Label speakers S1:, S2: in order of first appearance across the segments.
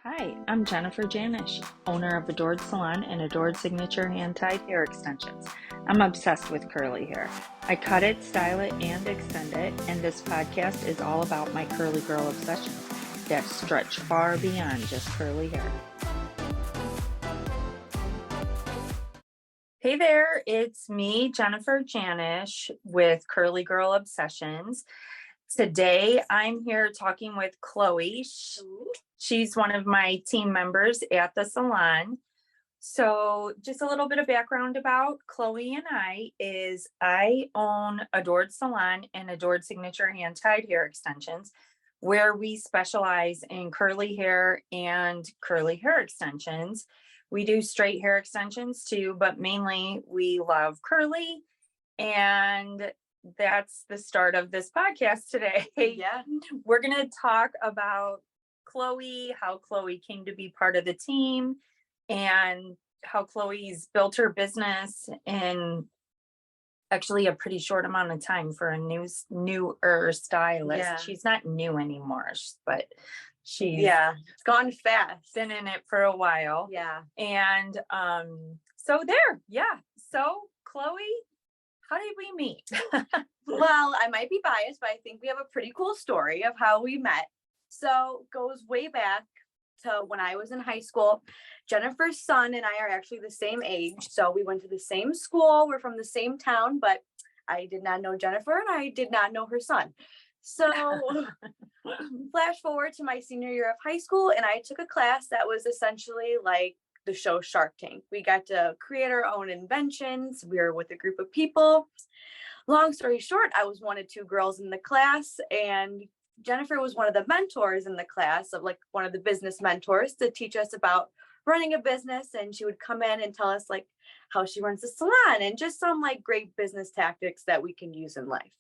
S1: Hi, I'm Jennifer Janisch, owner of Adored Salon and Adored Signature Hand-Tied Hair Extensions. I'm obsessed with curly hair. I cut it, style it, and extend it, and this podcast is all about my curly girl obsessions that stretch far beyond just curly hair. Hey there, it's me, Jennifer Janisch, with Curly Girl Obsessions. Today, I'm here talking with Chloe. She's one of my team members at the salon. So just a little bit of background about Chloe and I own Adored Salon and Adored Signature Hand-Tied Hair Extensions, where we specialize in curly hair and curly hair extensions. We do straight hair extensions too, but mainly we love curly. And that's the start of this podcast today.
S2: Yeah.
S1: We're going to talk about Chloe, how Chloe came to be part of the team, and how Chloe's built her business in actually a pretty short amount of time for a newer stylist.
S2: Yeah.
S1: She's not new anymore, but she's
S2: It's gone fast.
S1: been in it for a while.
S2: Yeah.
S1: And so Chloe, how did we meet?
S2: Well, I might be biased, but I think we have a pretty cool story of how we met. So goes way back to when I was in high school. Jennifer's son and I are actually the same age. So we went to the same school. We're from the same town, but I did not know Jennifer and I did not know her son. So flash forward to my senior year of high school, and I took a class that was essentially like the show Shark Tank. We got to create our own inventions. We were with a group of people. Long story short, I was one of two girls in the class, and Jennifer was one of the mentors in the class, of like one of the business mentors, to teach us about running a business. And she would come in and tell us like how she runs the salon and just some like great business tactics that we can use in life.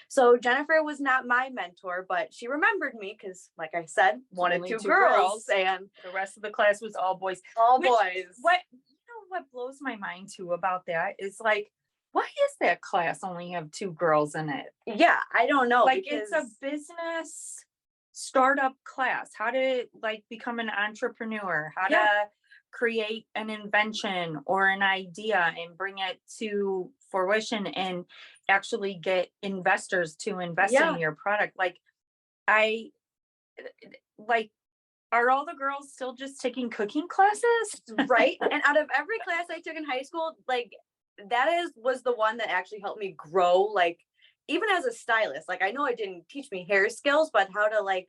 S2: So Jennifer was not my mentor, but she remembered me because, like I said, one of
S1: Only
S2: two
S1: two
S2: girls,
S1: girls.
S2: and
S1: The rest of the class was all boys.
S2: all
S1: Which-
S2: boys.
S1: What blows my mind too about that is like, why is that class only have two girls in it?
S2: Yeah, I don't know.
S1: Like it's a
S2: because-
S1: business startup class. How to like become an entrepreneur, how
S2: Yeah.
S1: to create an invention or an idea and bring it to fruition and actually get investors to invest
S2: Yeah.
S1: in your product. I like are all the girls still just taking cooking classes?
S2: right. And out of every class I took in high school, like was the one that actually helped me grow, like even as a stylist. Like I know it didn't teach me hair skills, but how to like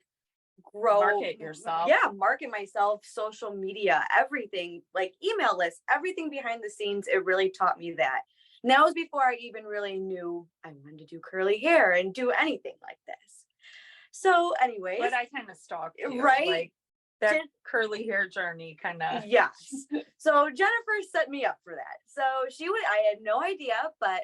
S2: grow,
S1: Market yourself.
S2: Yeah, market myself, social media, everything, like email lists, everything behind the scenes. It really taught me that. And that was before I even really knew I wanted to do curly hair and do anything like this. So anyways,
S1: But I kind of stalked you,
S2: Right?
S1: like that curly hair journey kind of.
S2: yes. So Jennifer set me up for that. So I had no idea, but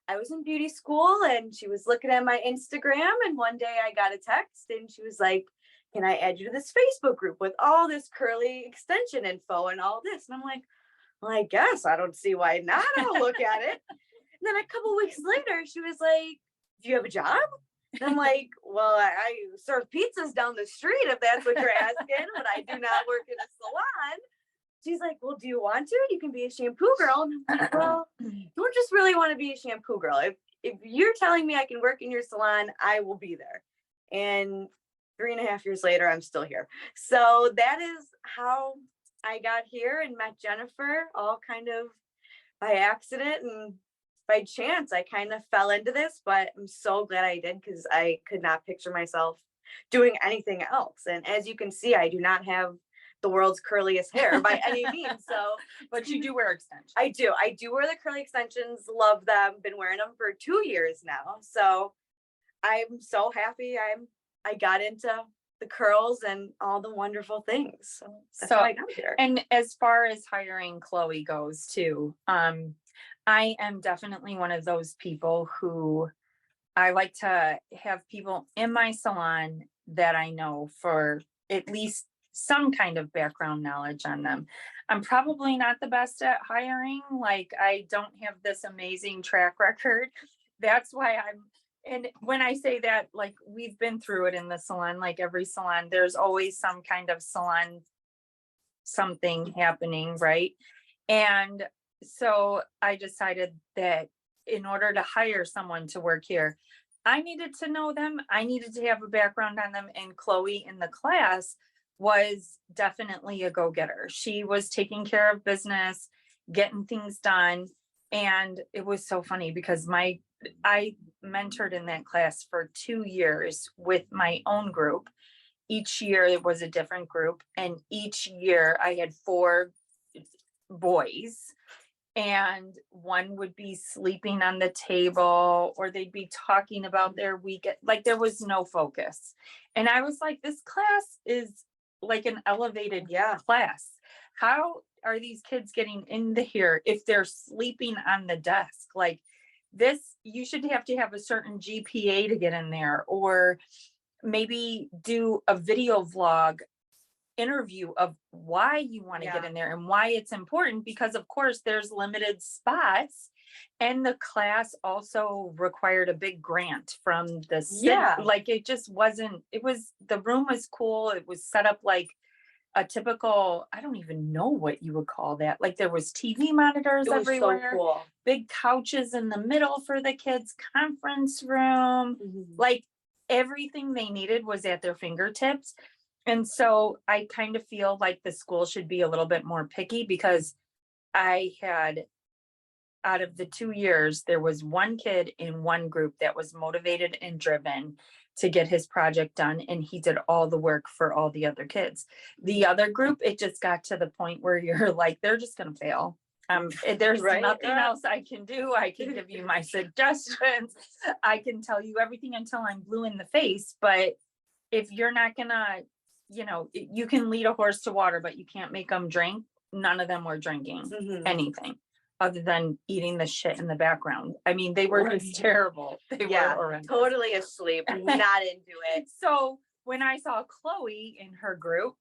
S2: I was in beauty school and she was looking at my Instagram, and one day I got a text and she was like, "Can I add you to this Facebook group with all this curly extension info and all this?" And I'm like, "Well, I guess I don't see why not. I'll look at it." And then a couple weeks later, she was like, "Do you have a job?" And I'm like, "Well, I serve pizzas down the street if that's what you're asking, but I do not work in a salon." She's like, "Well, do you want to? You can be a shampoo girl." And I'm like, "Well, I don't just really want to be a shampoo girl. If you're telling me I can work in your salon, I will be there." And 3.5 years later, I'm still here. So that is how I got here and met Jennifer, all kind of by accident and by chance. I kind of fell into this, but I'm so glad I did because I could not picture myself doing anything else. And as you can see, I do not have the world's curliest hair by any means. So,
S1: But you do wear extensions.
S2: I do wear the curly extensions, love them, been wearing them for 2 years now. So I'm so happy I got into the curls and all the wonderful things. So that's how I got here.
S1: And as far as hiring Chloe goes too, I am definitely one of those people who I like to have people in my salon that I know for at least some kind of background knowledge on them. I'm probably not the best at hiring. Like I don't have this amazing track record. That's why and when I say that, like we've been through it in the salon, like every salon, there's always some kind of salon something happening, right? And so I decided that in order to hire someone to work here, I needed to know them. I needed to have a background on them. And Chloe in the class was definitely a go-getter. She was taking care of business, getting things done. And it was so funny because I mentored in that class for 2 years with my own group. Each year it was a different group, and each year I had 4 boys, and one would be sleeping on the table or they'd be talking about their weekend. Like there was no focus. And I was like, this class is like an elevated class. How are these kids getting into here if they're sleeping on the desk? Like this, you should have to have a certain GPA to get in there, or maybe do a video vlog interview of why you want to get in there and why it's important, because of course there's limited spots. And the class also required a big grant from the city. Like it just wasn't, it was, the room was cool. It was set up like a typical, I don't even know what you would call that. Like there was TV monitors everywhere,
S2: so cool.
S1: Big couches in the middle for the kids, conference room, like everything they needed was at their fingertips. And so I kind of feel like the school should be a little bit more picky, because I had, out of the 2 years, there was one kid in one group that was motivated and driven to get his project done. And he did all the work for all the other kids. The other group, it just got to the point where you're like, they're just going to fail. There's nothing else I can do. I can give you my suggestions. I can tell you everything until I'm blue in the face. But if you're not gonna, you can lead a horse to water, but you can't make them drink. None of them were drinking anything other than eating the shit in the background. I mean, they were just terrible. They were horrendous.
S2: Totally asleep, not into it.
S1: So when I saw Chloe in her group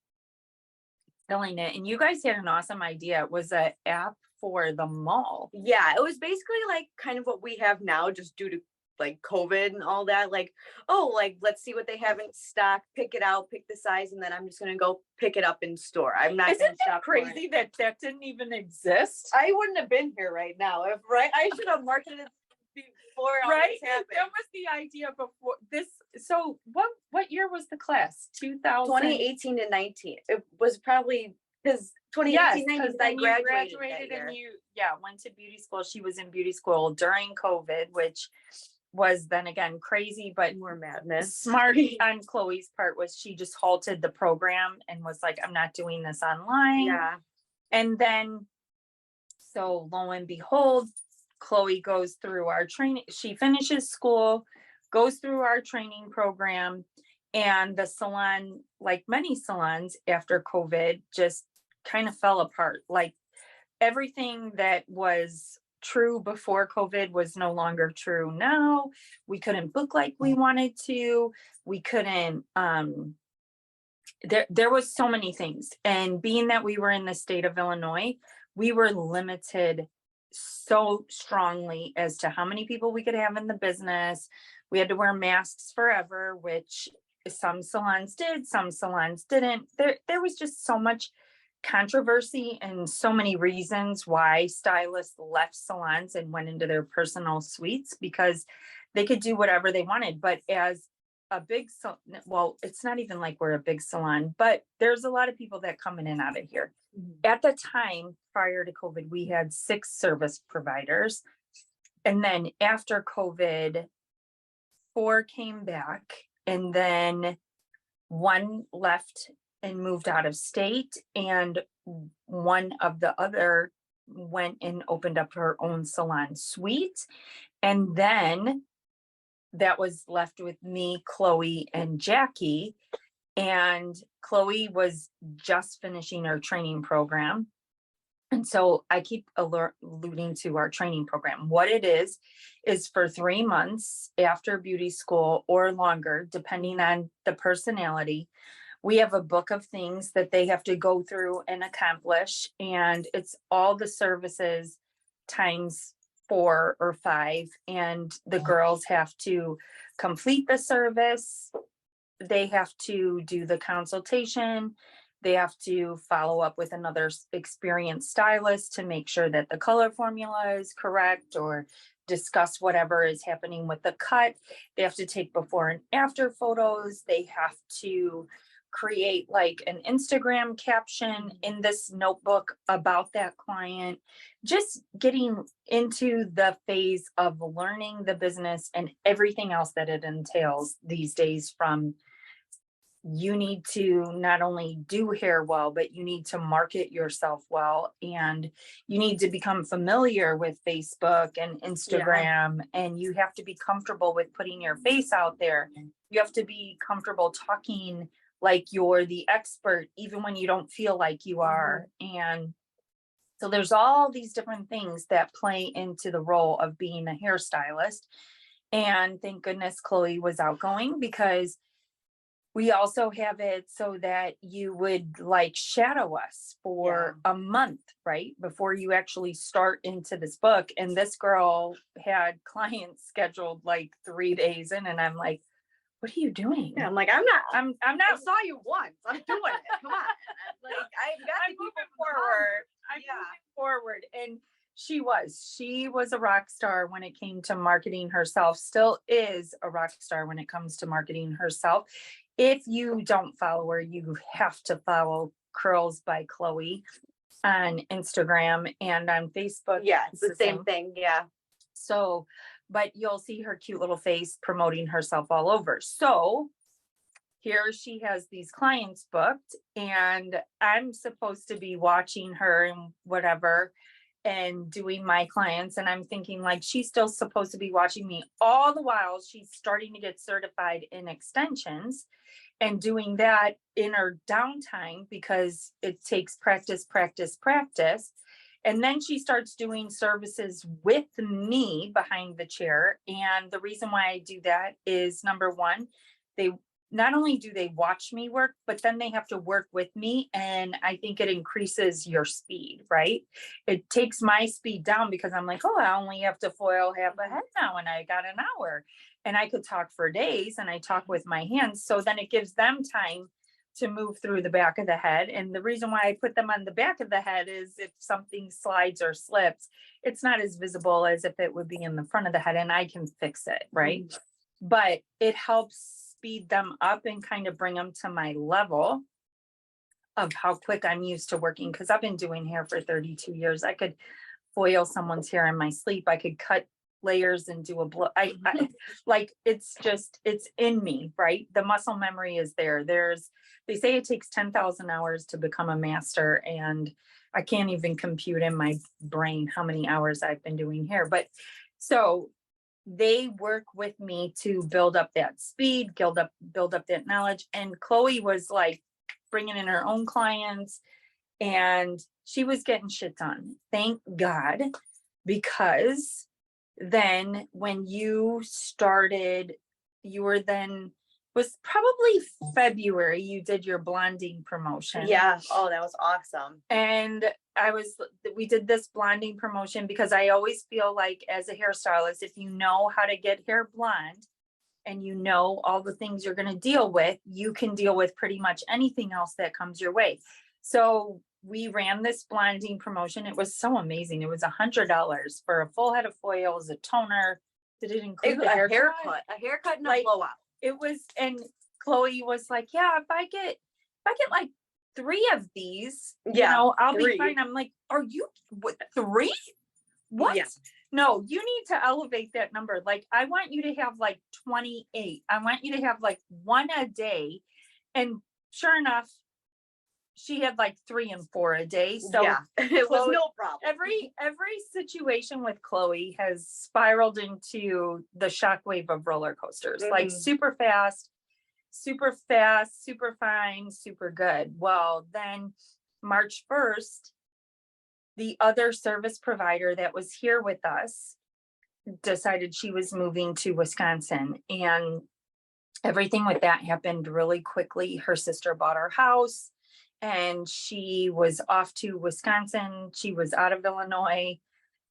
S1: killing it, and you guys had an awesome idea, it was an app for the mall.
S2: Yeah, it was basically like kind of what we have now, just due to like COVID and all that. Like, oh, like let's see what they have in stock, pick it out, pick the size, and then I'm just gonna go pick it up in store. I'm not.
S1: Isn't that crazy that didn't even exist?
S2: I wouldn't have been here right now. I should have marketed before all this happened.
S1: That was the idea before this. So what year was the class?
S2: 2018 to 19. It was probably because 2018, 19, I graduated
S1: and you went to beauty school. She was in beauty school during COVID, which was then again crazy, but
S2: more madness.
S1: Smart on Chloe's part was she just halted the program and was like, I'm not doing this online.
S2: Yeah.
S1: And then, so lo and behold, Chloe goes through our training. She finishes school, goes through our training program, and the salon, like many salons after COVID, just kind of fell apart. Like everything that was true before COVID was no longer true now. We couldn't book like we wanted to. We couldn't, there was so many things. And being that we were in the state of Illinois, we were limited so strongly as to how many people we could have in the business. We had to wear masks forever, which some salons did, some salons didn't. There was just so much controversy and so many reasons why stylists left salons and went into their personal suites, because they could do whatever they wanted. But as a big, well, it's not even like we're a big salon, but there's a lot of people that come in and out of here. At the time, prior to COVID, we had 6 service providers. And then after COVID, 4 came back, and then 1 left and moved out of state, and one of the other went and opened up her own salon suite. And then that was left with me, Chloe, and Jackie. And Chloe was just finishing her training program. And so I keep alluding to our training program. What it is for 3 months after beauty school or longer, depending on the personality, we have a book of things that they have to go through and accomplish. And it's all the services times 4 or 5. And the girls have to complete the service. They have to do the consultation. They have to follow up with another experienced stylist to make sure that the color formula is correct, or discuss whatever is happening with the cut. They have to take before and after photos. They have to create like an Instagram caption in this notebook about that client. Just getting into the phase of learning the business and everything else that it entails these days. From, you need to not only do hair well, but you need to market yourself well, and you need to become familiar with Facebook and Instagram, and you have to be comfortable with putting your face out there. You have to be comfortable talking like you're the expert, even when you don't feel like you are. And so there's all these different things that play into the role of being a hairstylist. And thank goodness Chloe was outgoing, because we also have it so that you would like shadow us for a month, right? Before you actually start into this book. And this girl had clients scheduled like 3 days in, and I'm like, what are you doing?
S2: Yeah, I'm like, I'm not. I saw you once. I'm doing it. Come on. Like, I'm moving
S1: forward. I'm moving forward. And she was a rock star when it came to marketing herself, still is a rock star when it comes to marketing herself. If you don't follow her, you have to follow Curls by Chloe on Instagram and on Facebook.
S2: Yeah, it's the same thing. Yeah.
S1: So, but you'll see her cute little face promoting herself all over. So here she has these clients booked, and I'm supposed to be watching her and whatever and doing my clients. And I'm thinking like, she's still supposed to be watching me. All the while she's starting to get certified in extensions and doing that in her downtime, because it takes practice, practice, practice. And then she starts doing services with me behind the chair. And the reason why I do that is, number one, they not only do they watch me work, but then they have to work with me. And I think it increases your speed, right? It takes my speed down, because I'm like, oh, I only have to foil half a head now, and I got an hour. And I could talk for days, and I talk with my hands. So then it gives them time to move through the back of the head. And the reason why I put them on the back of the head is, if something slides or slips, it's not as visible as if it would be in the front of the head, and I can fix it, right? Mm-hmm. But it helps speed them up and kind of bring them to my level of how quick I'm used to working. Because I've been doing hair for 32 years. I could foil someone's hair in my sleep. I could cut layers and do a blow. I like, it's in me, right? The muscle memory is there. They say it takes 10,000 hours to become a master, and I can't even compute in my brain how many hours I've been doing hair. But so they work with me to build up that speed, build up that knowledge. And Chloe was like bringing in her own clients, and she was getting shit done. Thank God. Because then when you started, was probably February, you did your blonding promotion.
S2: Yeah. Oh, that was awesome.
S1: And we did this blonding promotion because I always feel like, as a hairstylist, if you know how to get hair blonde and you know all the things you're going to deal with, you can deal with pretty much anything else that comes your way. So we ran this blonding promotion. It was so amazing. It was $100 for a full head of foils, a toner. Did it include
S2: a haircut? A haircut and a blowout.
S1: It was, and Chloe was like, yeah, if I get like 3 of these, I'll be fine. I'm like, are you, what, 3? What? Yeah. No, you need to elevate that number. Like, I want you to have like 28. I want you to have like 1 a day. And sure enough, she had like 3 and 4 a day. So
S2: yeah, it was no problem.
S1: Every situation with Chloe has spiraled into the shockwave of roller coasters, like super fast, super fine, super good. Well, then March 1st, the other service provider that was here with us decided she was moving to Wisconsin, and everything with that happened really quickly. Her sister bought our house, and she was off to Wisconsin. She was out of Illinois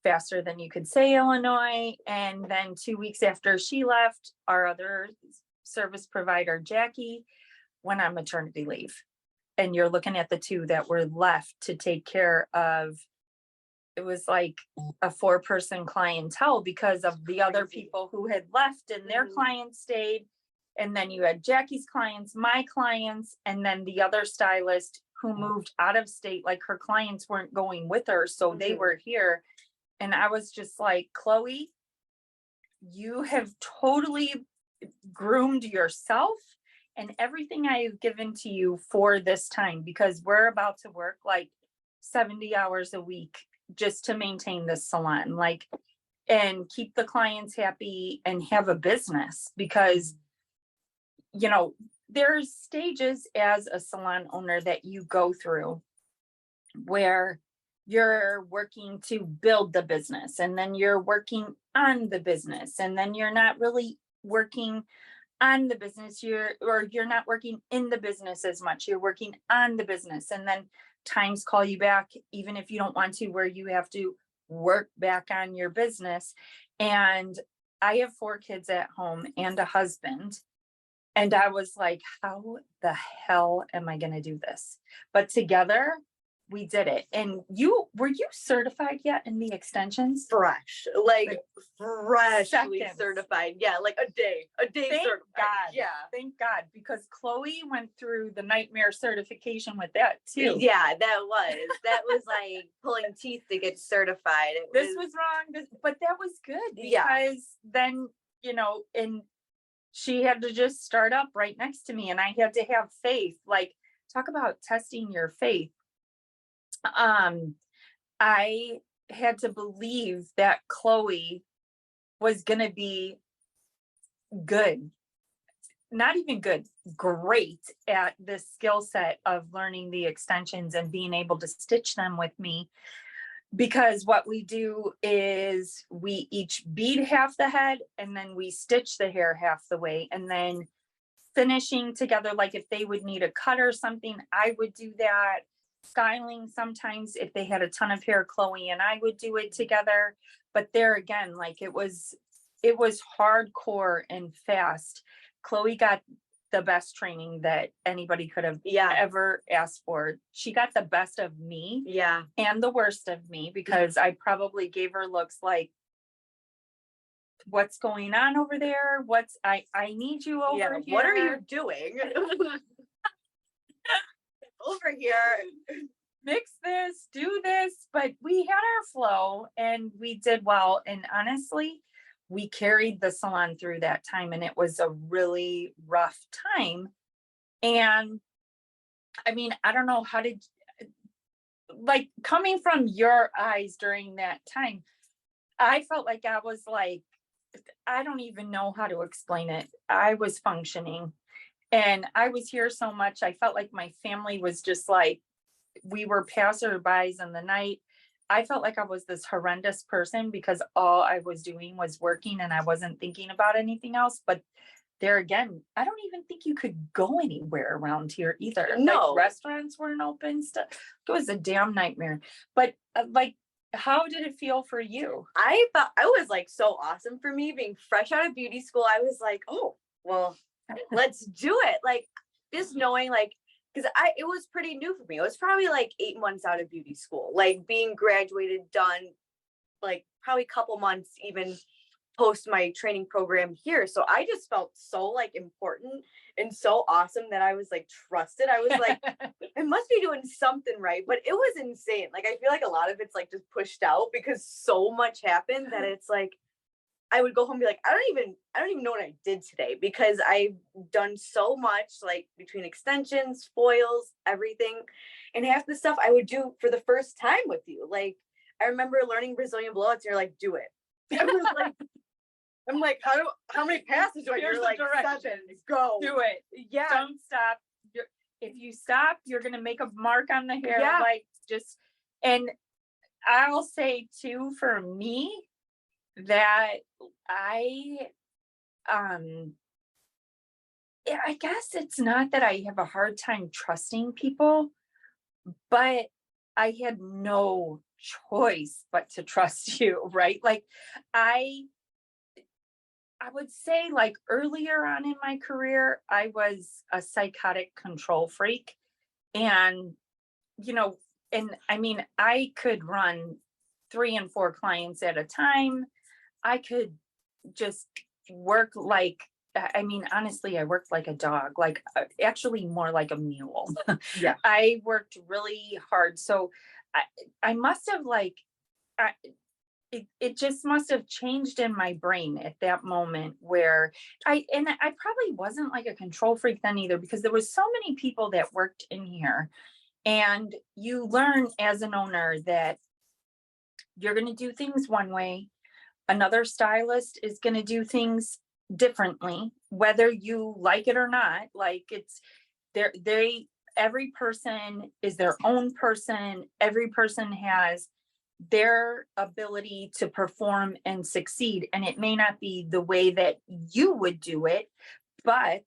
S1: faster than you could say Illinois. And then 2 weeks after she left, our other service provider, Jackie, went on maternity leave. and you're looking at the two that were left to take care of, it was like a 4-person clientele because of the other people who had left and their clients stayed. And then you had Jackie's clients, my clients, and then the other stylist who moved out of state, like her clients weren't going with her. So they were here. And I was just like, Chloe, you have totally groomed yourself and everything I have given to you for this time, because we're about to work like 70 hours a week just to maintain this salon, like, and keep the clients happy and have a business. Because, you know, there's stages as a salon owner that you go through where you're working to build the business, and then you're working on the business, and then you're not really working on the business, you're not working in the business as much, you're working on the business, and then times call you back even if you don't want to, where you have to work back on your business. And I have 4 kids at home and a husband, and I was like, how the hell am I going to do this? But together we did it. And were you certified yet in the extensions?
S2: Fresh, like freshly
S1: seconds.
S2: certified. Yeah, like a day
S1: Thank
S2: certified.
S1: God.
S2: Yeah.
S1: Thank God, because Chloe went through the nightmare certification with that too.
S2: Yeah, that was like pulling teeth to get certified.
S1: This was wrong, but that was good because then, you know, and she had to just start up right next to me, and I had to have faith. Like, talk about testing your faith. I had to believe that Chloe was going to be good, not even good, great at the skill set of learning the extensions and being able to stitch them with me. Because what we do is we each bead half the head and then we stitch the hair half the way, and then finishing together. Like if they would need a cut or something, I would do that. Styling, sometimes if they had a ton of hair, Chloe and I would do it together. But there again, like it was hardcore and fast. Chloe got the best training that anybody could have ever asked for. She got the best of me and the worst of me, because I probably gave her looks like, what's going on over there? I need you over here.
S2: What are you doing? Over here.
S1: Fix this, do this. But we had our flow and we did well. And honestly, we carried the salon through that time, and it was a really rough time. And I mean, I don't know, how did, like, coming from your eyes during that time, I felt like I was like, I don't even know how to explain it. I was functioning and I was here so much. I felt like my family was just like, we were passerbys in the night. I felt like I was this horrendous person because all I was doing was working and I wasn't thinking about anything else. But there again, I don't even think you could go anywhere around here either.
S2: No.
S1: Like, restaurants weren't open. Stuff. It was a damn nightmare. But like, how did it feel for you?
S2: I thought it was like so awesome for me being fresh out of beauty school. I was like, oh, well, let's do it. Like, just knowing, like, because it was pretty new for me. It was probably like 8 months out of beauty school, like being graduated, done, like probably a couple months even post my training program here. So I just felt so like important and so awesome that I was like trusted. I was like, I must be doing something right. But it was insane. Like, I feel like a lot of it's like just pushed out because so much happened that it's like, I would go home and be like, I don't even know what I did today, because I've done so much, like between extensions, foils, everything. And half the stuff I would do for the first time with you. Like, I remember learning Brazilian blowouts and you're like, do it. I was like, I'm like, how many passes do I do? You're like, 7, go.
S1: Do it.
S2: Yeah.
S1: Don't stop. If you stop, you're going to make a mark on the hair.
S2: Yeah.
S1: Like, just, and I'll say too, for me, that I guess it's not that I have a hard time trusting people, but I had no choice but to trust you, right? Like, I would say, like, earlier on in my career, I was a psychotic control freak. And, you know, and I mean, I could run 3 and 4 clients at a time. I could just work like, I mean, honestly, I worked like a dog, like actually more like a mule.
S2: Yeah.
S1: I worked really hard. So I, I must have like, I, it just must have changed in my brain at that moment where and I probably wasn't like a control freak then either, because there was so many people that worked in here, and you learn as an owner that you're going to do things one way, another stylist is going to do things differently, whether you like it or not. Like it's they every person is their own person, every person has their ability to perform and succeed, and it may not be the way that you would do it, but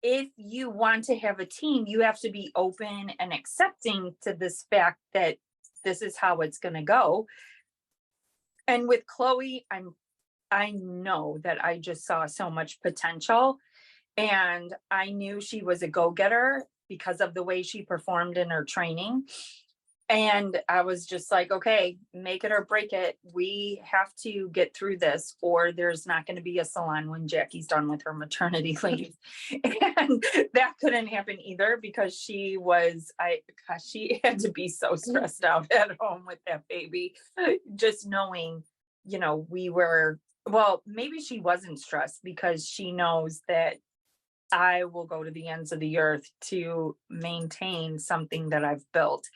S1: if you want to have a team, you have to be open and accepting to this fact that this is how it's going to go. And with Chloe, I know that I just saw so much potential, and I knew she was a go-getter because of the way she performed in her training. And I was just like, okay, make it or break it. We have to get through this, or there's not going to be a salon when Jackie's done with her maternity leave. And that couldn't happen either, because she had to be so stressed out at home with that baby. Just knowing, well, maybe she wasn't stressed because she knows that I will go to the ends of the earth to maintain something that I've built.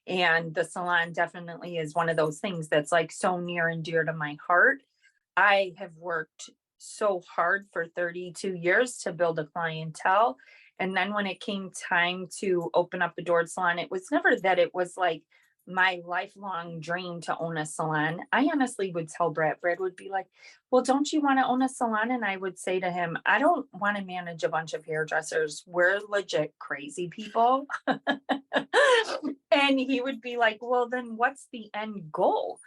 S1: And the salon definitely is one of those things that's like so near and dear to my heart. I have worked so hard for 32 years to build a clientele. And then when it came time to open up the Dord Salon, it was never that it was like my lifelong dream to own a salon. I honestly would tell Brad would be like, well, don't you want to own a salon? And I would say to him, I don't want to manage a bunch of hairdressers. We're legit crazy people. And he would be like, well, then what's the end goal?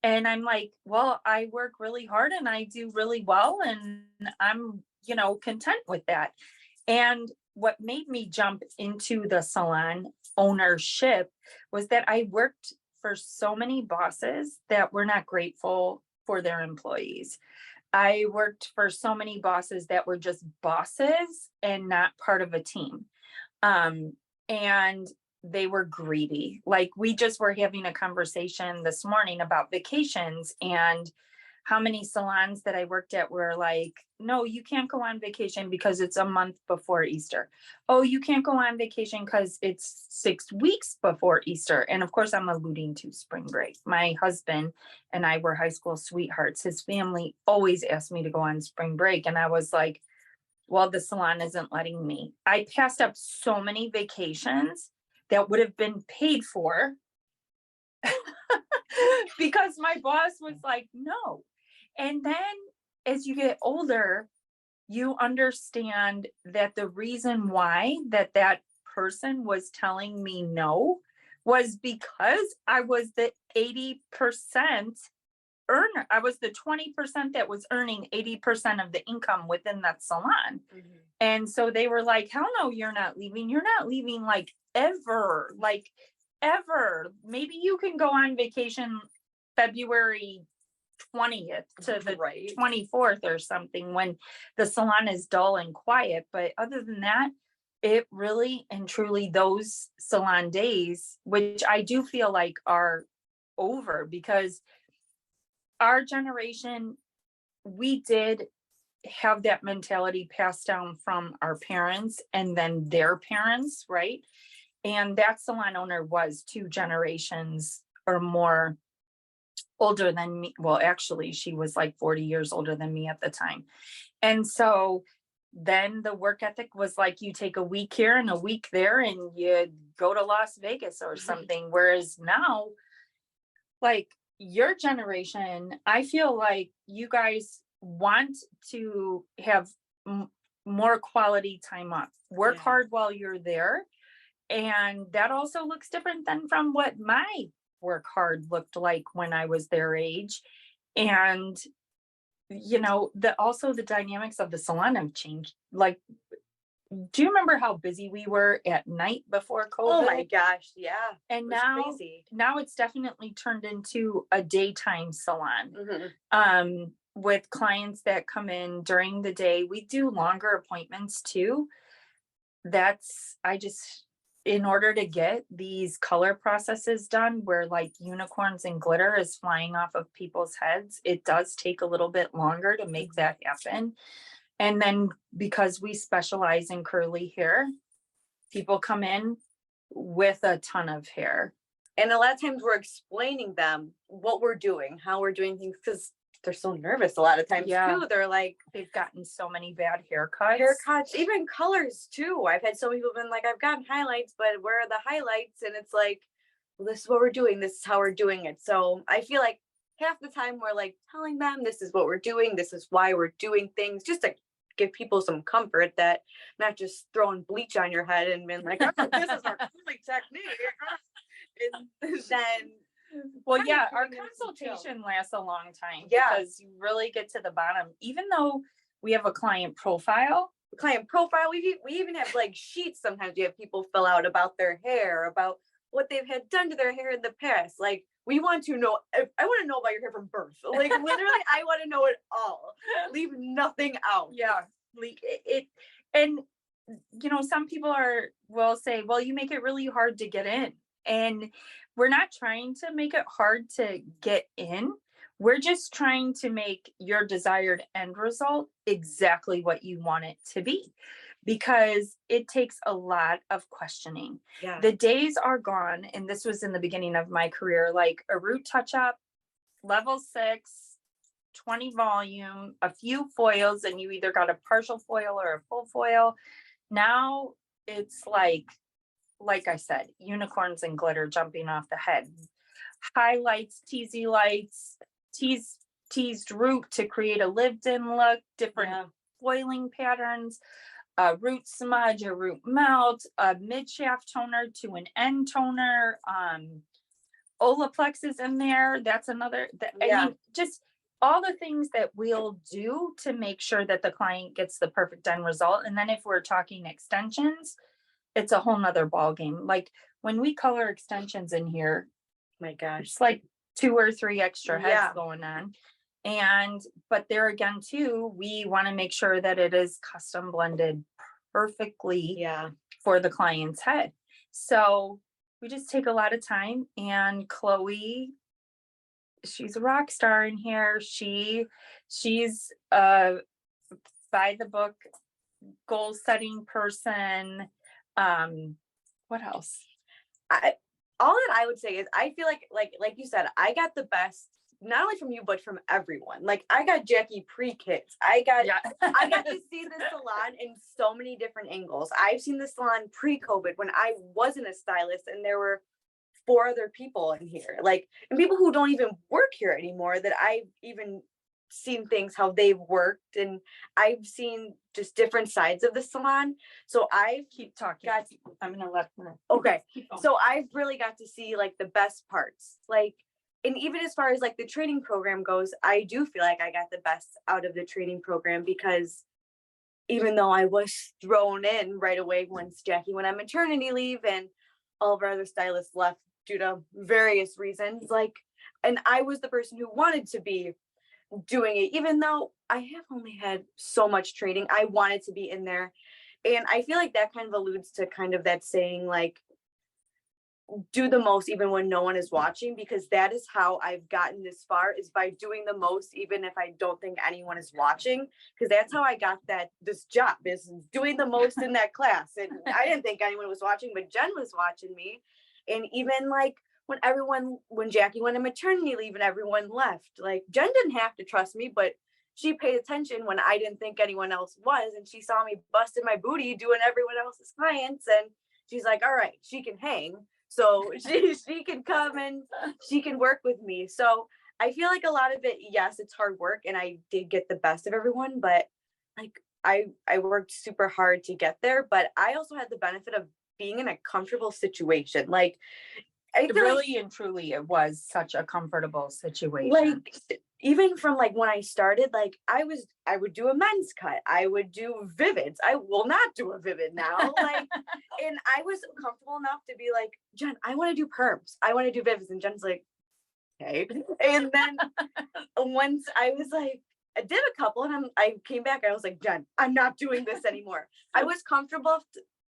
S1: And I'm like, well, I work really hard and I do really well, and I'm, content with that. And what made me jump into the salon ownership was that I worked for so many bosses that were not grateful for their employees. I worked for so many bosses that were just bosses and not part of a team. And they were greedy. Like, we just were having a conversation this morning about vacations, and how many salons that I worked at were like, no, you can't go on vacation because it's a month before Easter. Oh, you can't go on vacation because it's 6 weeks before Easter. And of course, I'm alluding to spring break. My husband and I were high school sweethearts. His family always asked me to go on spring break. And I was like, well, the salon isn't letting me. I passed up so many vacations that would have been paid for because my boss was like, no. And then as you get older, you understand that the reason why that person was telling me no was because I was the 80% earner. I was the 20% that was earning 80% of the income within that salon. Mm-hmm. And so they were like, hell no, you're not leaving. You're not leaving like ever. Maybe you can go on vacation February 20th to the 24th or something when the salon is dull and quiet. But other than that, it really and truly, those salon days, which I do feel like are over, because our generation, we did have that mentality passed down from our parents and then their parents, right? And that salon owner was 2 generations or more older than me. Well, actually, she was like 40 years older than me at the time. And so then the work ethic was like, you take a week here and a week there and you go to Las Vegas or something. Whereas now, like, your generation, I feel like you guys want to have more quality time off, work hard while you're there. And that also looks different than from what my work hard looked like when I was their age. And, also the dynamics of the salon have changed. Like, do you remember how busy we were at night before COVID?
S2: Oh my gosh, yeah.
S1: And
S2: It was crazy.
S1: now it's definitely turned into a daytime salon.
S2: Mhm.
S1: With clients that come in during the day. We do longer appointments too. In order to get these color processes done where like unicorns and glitter is flying off of people's heads, it does take a little bit longer to make that happen. And then because we specialize in curly hair, people come in with a ton of hair.
S2: And a lot of times we're explaining them what we're doing, how we're doing things, because they're so nervous a lot of times too. They're like,
S1: they've gotten so many bad haircuts,
S2: even colors too. I've had so many people been like, I've gotten highlights, but where are the highlights? And it's like, well, this is what we're doing. This is how we're doing it. So I feel like half the time we're like telling them this is what we're doing. This is why we're doing things, just to give people some comfort, that not just throwing bleach on your head and being like, oh, this is our curling technique. And then
S1: well, yeah, our consultation lasts a long time because you really get to the bottom. Even though we have a client profile,
S2: we even have like sheets. Sometimes we have people fill out about their hair, about what they've had done to their hair in the past. Like, we want to know, I want to know about your hair from birth. Like, literally, I want to know it all. Leave nothing out.
S1: Yeah. And some people will say, well, you make it really hard to get in. And we're not trying to make it hard to get in. We're just trying to make your desired end result exactly what you want it to be, because it takes a lot of questioning.
S2: Yeah.
S1: The days are gone, and this was in the beginning of my career, like a root touch-up, level 6, 20 volume, a few foils, and you either got a partial foil or a full foil. Now it's like I said, unicorns and glitter jumping off the head. Highlights, teasy lights, teased root to create a lived-in look, different foiling patterns, a root smudge, a root melt, a mid-shaft toner to an end toner, Olaplex is in there. That's another, I mean, just all the things that we'll do to make sure that the client gets the perfect end result. And then if we're talking extensions, it's a whole nother ball game. Like when we color extensions in here,
S2: my gosh,
S1: it's like 2 or 3 extra heads going on. But there again too, we want to make sure that it is custom blended perfectly for the client's head. So we just take a lot of time, and Chloe, she's a rock star in here. She's a by the book goal setting person. What else?
S2: All that I would say is I feel like you said, I got the best, not only from you, but from everyone. Like, I got Jackie pre-kids. I got to see the salon in so many different angles. I've seen the salon pre-COVID when I wasn't a stylist and there were 4 other people in here, and people who don't even work here anymore, that I've even seen things how they've worked, and I've seen just different sides of the salon. So I
S1: keep talking. I'm gonna let her.
S2: Okay. So I've really got to see the best parts. And even as far as the training program goes, I do feel like I got the best out of the training program, because even though I was thrown in right away once Jackie went on maternity leave and all of our other stylists left due to various reasons, and I was the person who wanted to be doing it, even though I have only had so much training, I wanted to be in there. And I feel like that kind of alludes to kind of that saying, do the most even when no one is watching, because that is how I've gotten this far, is by doing the most even if I don't think anyone is watching, because that's how I got this job, is doing the most in that class. And I didn't think anyone was watching, but Jen was watching me. And even when Jackie went on maternity leave and everyone left, Jen didn't have to trust me, but she paid attention when I didn't think anyone else was, and she saw me busting my booty doing everyone else's clients, and she's like, all right, she can hang, so she can come and she can work with me. So I feel like a lot of it, yes, it's hard work, and I did get the best of everyone, but I worked super hard to get there. But I also had the benefit of being in a comfortable situation. I feel
S1: really and truly, it was such a comfortable situation.
S2: even from like when I started, like I would do a men's cut. I would do vivids. I will not do a vivid now. Like, and I was comfortable enough to be like, Jen, I want to do perms. I want to do vivids. And Jen's like, okay. And then once I was like, I did a couple and I came back. I was like, Jen, I'm not doing this anymore. I was comfortable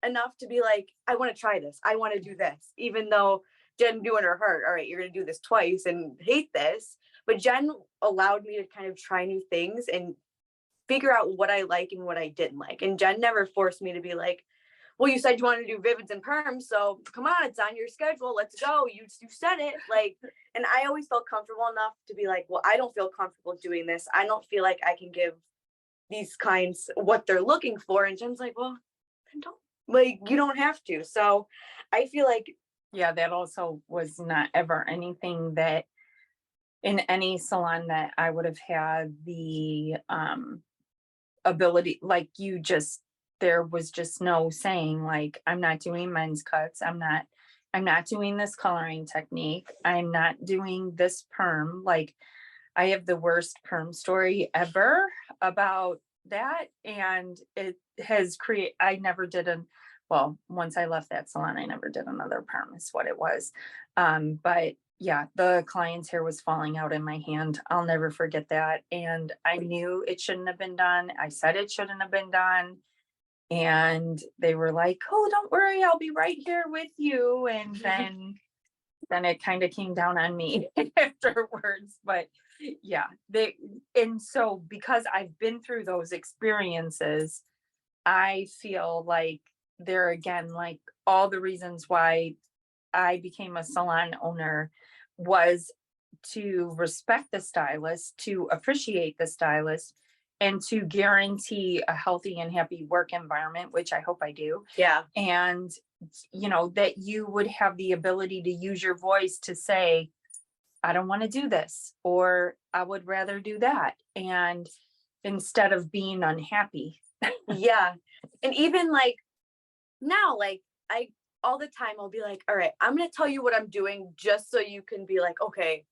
S2: enough to be like, I want to try this. I want to do this, even though Jen knew in her heart, all right, you're going to do this twice and hate this. But Jen allowed me to kind of try new things and figure out what I like and what I didn't like. And Jen never forced me to be like, well, you said you want to do vivids and perms, so come on, it's on your schedule. Let's go. You said it. Like, and I always felt comfortable enough to be like, well, I don't feel comfortable doing this. I don't feel like I can give these clients what they're looking for. And Jen's like, well, then don't, like, you don't have to. So I feel like,
S1: yeah, that also was not ever anything that in any salon that I would have had the ability, like you just, there was just no saying like, I'm not doing men's cuts. I'm not doing this coloring technique. I'm not doing this perm. Like I have the worst perm story ever about that. And it has created, I never did well, once I left that salon, I never did another perm is what it was. But yeah, the client's hair was falling out in my hand. I'll never forget that. And I knew it shouldn't have been done. I said it shouldn't have been done. And they were like, oh, don't worry, I'll be right here with you. And then it kind of came down on me afterwards. But yeah, and so because I've been through those experiences, I feel like there again, like all the reasons why I became a salon owner was to respect the stylist, to appreciate the stylist, and to guarantee a healthy and happy work environment, which I hope I do.
S2: yeah,
S1: And, you know, that you would have the ability to use your voice to say, I don't want to do this, or I would rather do that. And instead of being unhappy.
S2: yeah. And even like now, like I, all the time I'll be like, all right, I'm going to tell you what I'm doing just so you can be like, okay,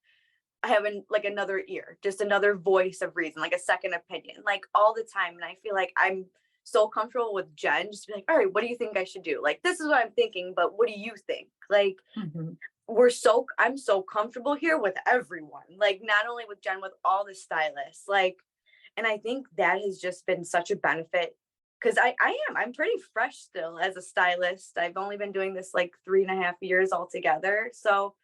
S2: I have like another ear, just another voice of reason, like a second opinion, like all the time. And I feel like I'm so comfortable with Jen, just be like, all right, what do you think I should do? Like, this is what I'm thinking, but what do you think? Like, I'm so comfortable here with everyone, like not only with Jen, with all the stylists, like, and I think that has just been such a benefit because I'm pretty fresh still as a stylist. I've only been doing this like 3.5 years altogether. So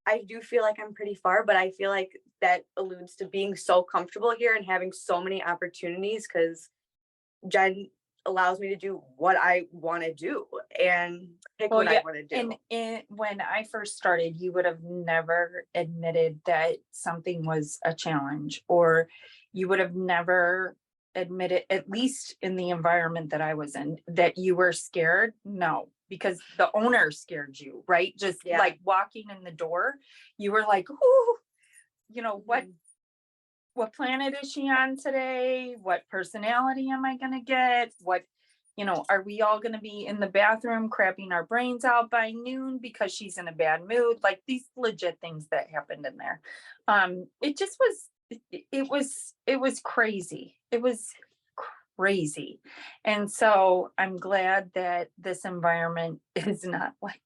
S2: I do feel like I'm pretty far, but I feel like that alludes to being so comfortable here and having so many opportunities because Jen allows me to do what I want to do and pick what I want to do.
S1: And when I first started, you would have never admitted that something was a challenge, or you would have never admitted, at least in the environment that I was in, that you were scared. No, because the owner scared you, right? Just like walking in the door, you were like, ooh, you know, what planet is she on today? What personality am I going to get? What, you know, are we all going to be in the bathroom crapping our brains out by noon because she's in a bad mood? Like these legit things that happened in there. It just was, it was crazy. It was crazy. And so I'm glad that this environment is not like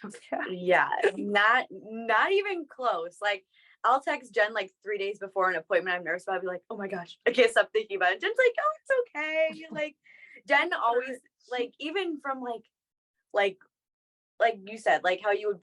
S1: any of that.
S2: Yeah, not even close. Like I'll text Jen like 3 days before an appointment. I'm nervous, but I'll be like, oh my gosh, I can't stop thinking about it. Jen's like, oh, it's okay. Like Jen always, like, even from like you said, like how you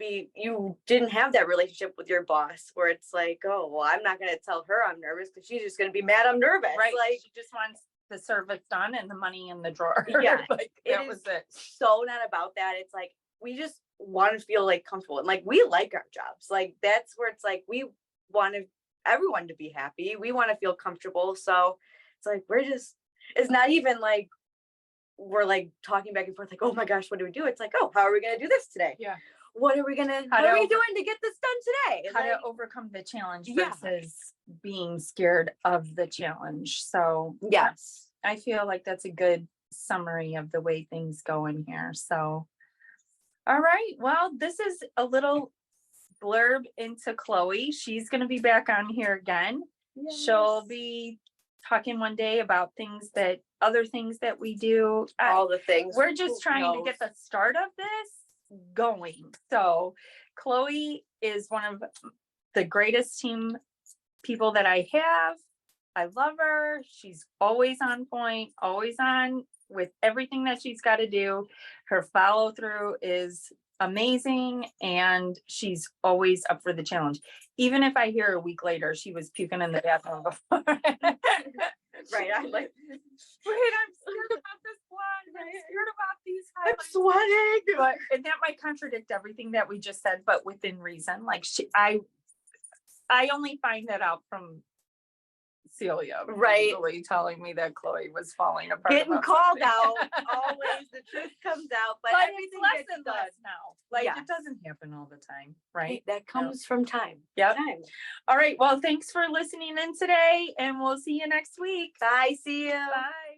S2: didn't have that relationship with your boss where it's like, oh, well, I'm not going to tell her I'm nervous because she's just going to be mad I'm nervous.
S1: Right.
S2: Like
S1: she just wants the service done and the money in the drawer.
S2: Yeah.
S1: Like that was it.
S2: So not about that. It's like, we just want to feel like comfortable and like, we like our jobs. Like that's where it's like, we want everyone to be happy. We want to feel comfortable. So it's like, it's not even like, we're like talking back and forth, like, oh my gosh, what do we do? It's like, oh, how are we going to do this today?
S1: Yeah.
S2: What are we doing to get this done today?
S1: How to overcome the challenge versus being scared of the challenge. So
S2: yes,
S1: I feel like that's a good summary of the way things go in here. So, all right. Well, this is a little blurb into Chloe. She's going to be back on here again. She'll be talking one day about other things that we do.
S2: All the things.
S1: We're just
S2: Who
S1: trying to
S2: knows?
S1: get the start of this going. So Chloe is one of the greatest team people that I have. I love her. She's always on point, always on with everything that she's got to do. Her follow through is amazing, and she's always up for the challenge. Even if I hear a week later she was puking in the bathroom before.
S2: Right. I'm like,
S1: wait, I'm scared about this one. I'm scared about these
S2: I'm
S1: highlights.
S2: sweating.
S1: But and that might contradict everything that we just said, but within reason. Like I only find that out from Celia,
S2: Right.
S1: usually telling me that Chloe was falling apart.
S2: Getting
S1: about
S2: called
S1: something.
S2: out. Always the truth comes out, but
S1: But
S2: everything
S1: it's less
S2: gets
S1: and
S2: done.
S1: less now. Like
S2: Yes.
S1: it doesn't happen all the time, right?
S2: That comes from time.
S1: Yep.
S2: Time.
S1: All right. Well, thanks for listening in today, and we'll see you next week.
S2: Bye. See you.
S1: Bye.